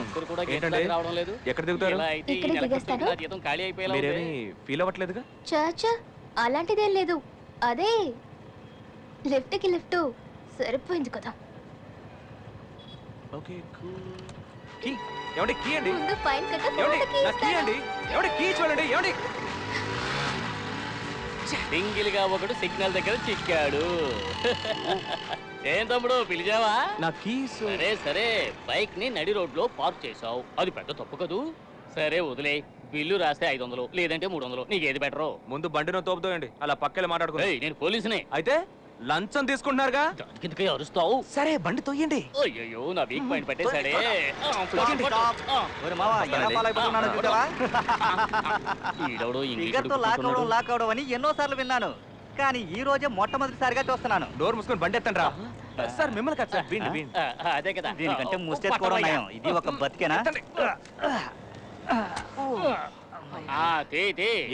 ఒక్కరు కూడా గెస్ట్ ఏంటండి? దాకా రావడం లేదు. ఎక్కడ దిగుతారు? ఇలా అయితే ఈ ఇక్కడే నెల దిగేస్తాను. నా జీతం ఖాళీ అయిపోయేలా ఉంది. మీరేమి ఫీల్ అవ్వట్లేదుగా? చాచా అలాంటిదేం లేదు. అదే లిఫ్ట్కి లిఫ్ట్ సరిపోయింది కదా. Okay cool. కీ ఏమండి? కీ అండి. ముందు ఫైన్ కట్ట ఏమండి? నా కీ అండి. ఏమండి? కీ చూడండి. ఏమండి? సింగిల్ గా ఒకడు సిగ్నల్ దగ్గర చిక్కాడు. ఏం తమ్ముడు పిలిచావా? నా కీస్. సరే సరే, బైక్ ని నడి రోడ్ లో పార్క్ చేసావు, అది పెద్ద తప్పు కదూ. సరే వదిలే, బిల్లు రాస్తే 500 లేదంటే 300, నీకేది బెటరు? ముందు బండిలో తోపుతోయండి. అలా పక్కలే మాట్లాడుకో. నేను పోలీసునే. అయితే లంచం తీసుకుంటున్నారుగా? దానికిందుకే అరుస్తావు? సరే బండి తోయండి. అయ్యో నా వీక్ పాయింట్ పట్టేశాడే. ఈడెవడో ఇంగ్లీష్ లాక్ అవడం అని ఎన్నోసార్లు విన్నాను, కానీ ఈ రోజే మొట్టమొదటిసారిగా చూస్తున్నాను. డోర్ మూసుకొని బండి ఎత్తండి రా. సార్ మిమ్మల్ని కాదు సార్, వీండి వీండి. అదే కదా. దీనికంటే ముష్టెత్తుకోవడం నయం. ఇది ఒక బతికేనా?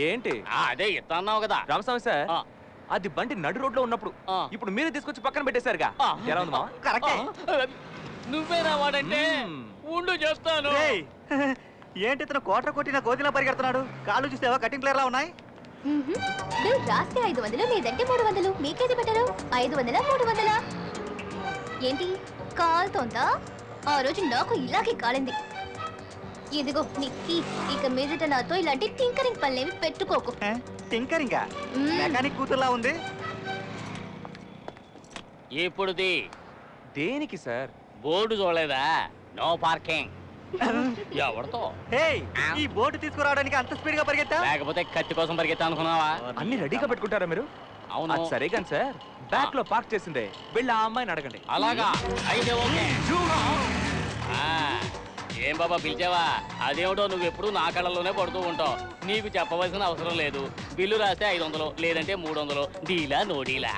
ఏంటి? అదే ఎత్తా అన్నావు కదా. రామస్వామి సార్, ఆ. అది బండి నడు రోడ్ లో ఉన్నప్పుడు ఇప్పుడు మీరే తీసుకొచ్చి పక్కన పెట్టేశారుగా. ఎలా ఉంది మావా? కరెక్టే. నువ్వేనా వాడంటే? ఉండు చేస్తాను. రేయ్, ఏంటి ఇతను కోట కొట్టిన గోతిలా పరిగెడుతున్నాడు? కాళ్ళు చూసావా కటింగ్ ప్లేయర్ లా ఉన్నాయి? బిల్ రాస్తే 500 లేదంటే 300. మీకేది బెటరు? 500 300? ఏంటి కాలుతోందా? ఆ రోజు నాకు ఇలాగే కాలింది. ఇదిగో నిక్కి, ఇక మీదట నాతో ఇలాంటి టింకరింగ్ పనులేమి పెట్టుకోకు. టింకరింగా? మెకానిక్ కూతుర్లా ఉంది. ఇప్పుడుది దేనికి సార్? బోర్డు చూడలేదా? No parking. ఎవరితో? హేయ్, ఈ బోర్డు తీసుకురావడానికి అంత స్పీడ్ గా పరిగెత్తా? లేకపోతే కత్తి కోసం పరిగెత్తా అనుకున్నావా? అన్ని రెడీగా పెట్టుకుంటారా మీరు? అవును. అది సరే కానీ సార్, బ్యాక్ లో పార్క్ చేసిందే, వెళ్ళి ఆ అమ్మాయిని అడగండి. అలాగా అయితే ఓకే. ఏం బాబా పిలిచావా? అదేమిటో నువ్వు ఎప్పుడు నా కళ్ళలోనే పడుతూ ఉంటావు. నీకు చెప్పవలసిన అవసరం లేదు. బిల్లు రాస్తే 500 లేదంటే 300. డీలా నో డీలా?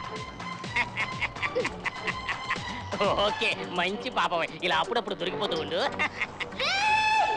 ఓకే, మంచి పాపమే. ఇలా అప్పుడప్పుడు దొరికిపోతూ ఉండు.